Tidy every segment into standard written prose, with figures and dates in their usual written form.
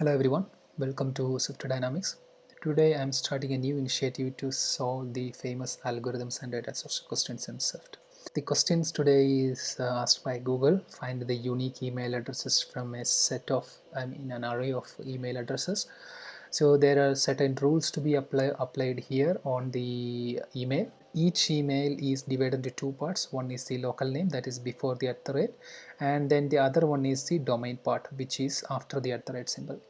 Hello everyone, welcome to Swift Dynamics. Today I'm starting a new initiative to solve the famous algorithms and data structure questions in Swift. The questions today is asked by Google. Find the unique email addresses from a set of, an array of email addresses. So there are certain rules to be applied here on the email. Each email is divided into two parts. One is the local name, that is before the @ and then the other one is the domain part, which is after the @ symbol.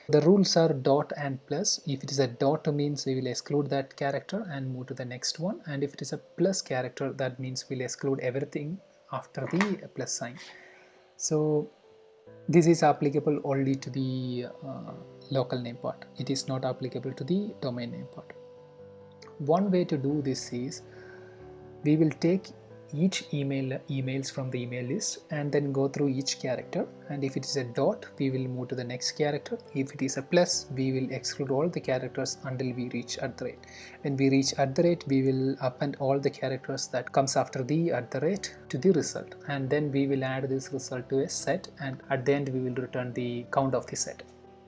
The rules are dot and plus. If it is a dot means we will exclude that character and move to the next one, and if it is a plus character, that means we'll exclude everything after the plus sign. So this is applicable only to the local name part. It is not applicable to the domain name part. One way to do this is we will take each emails from the email list and then go through each character, and if it is a dot we will move to the next character. If it is a plus we will exclude all the characters until we reach @. When we reach @ we will append all the characters that comes after the @ to the result, and then we will add this result to a set, and at the end we will return the count of the set.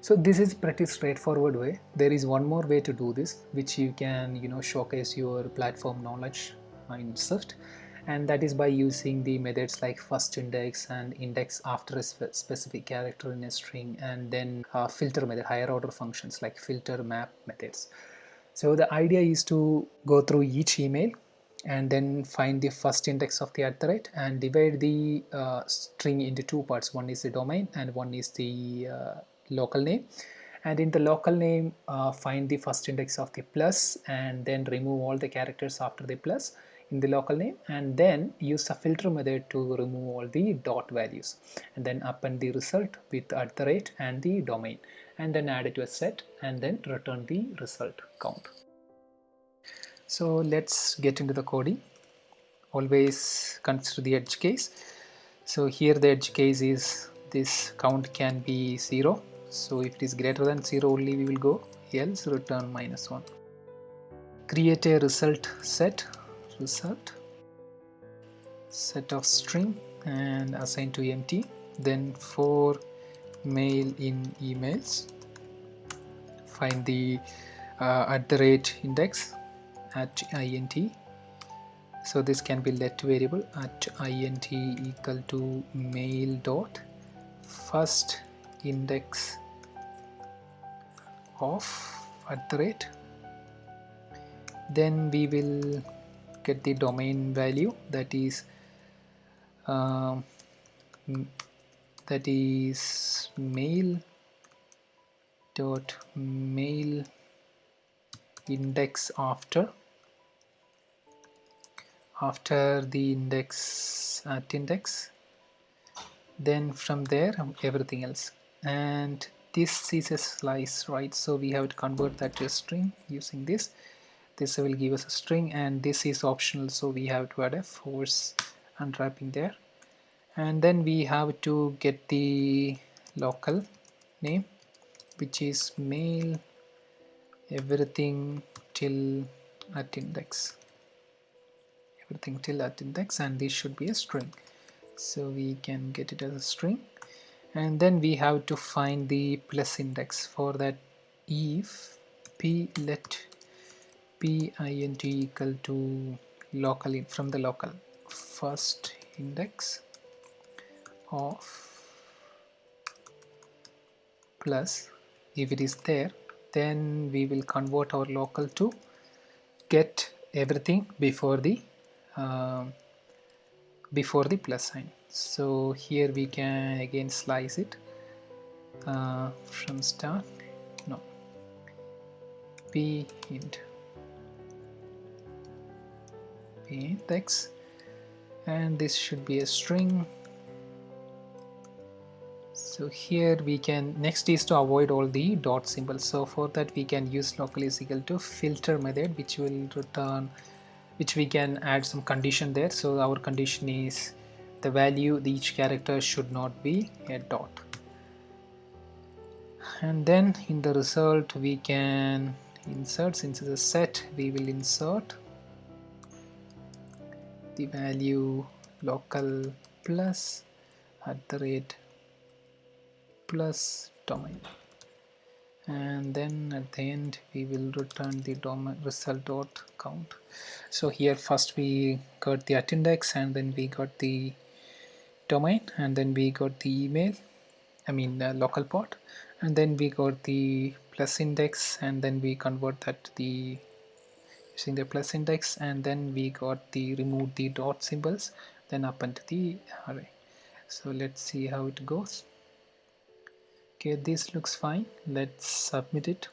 So this is pretty straightforward way. There is one more way to do this, which you can showcase your platform knowledge in Swift, and that is by using the methods like first index and index after a specific character in a string, and then filter method, higher order functions like filter, map methods. So the idea is to go through each email and then find the first index of the @ and divide the string into two parts. One is the domain and one is the local name, and in the local name find the first index of the plus and then remove all the characters after the plus in the local name, and then use the filter method to remove all the dot values, and then append the result with @ and the domain, and then add it to a set and then return the result count. So let's get into the coding. Always consider the edge case. So here the edge case is this count can be 0. So if it is greater than 0 only we will go, else return -1. Create a result set of string and assign to empty. Then for mail in emails, find the @ index at int. So this can be let variable at int equal to mail dot first index of @. Then we will get the domain value, that is mail dot mail index after the index at index. Then from there everything else, and this is a slice, right? So we have to convert that to a string using this will give us a string, and this is optional, so we have to add a force unwrapping there. And then we have to get the local name, which is mail everything till at index, and this should be a string, so we can get it as a string. And then we have to find the plus index. For that, if p let pint equal to local from the local first index of plus, if it is there, then we will convert our local to get everything before the plus sign. So here we can again slice it from start. No, p index, and this should be a string. So here we can, next is to avoid all the dot symbols. So for that we can use local is equal to filter method, which will return, which we can add some condition there. So our condition is the value, each character should not be a dot. And then in the result we can insert, since it's a set, we will insert the value local plus @ plus domain. and then at the end we will return the domain result dot count. So here first we got the @index, and then we got the domain, and then we got the email, local port, and then we got the plus index, and then we convert that to the using the plus index, and then we got the remove the dot symbols, then up into the array. So let's see how it goes. Okay, this looks fine. Let's submit it.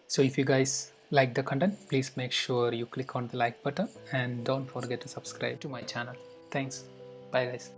So if you guys like the content, please make sure you click on the like button and don't forget to subscribe to my channel. Thanks. Bye guys.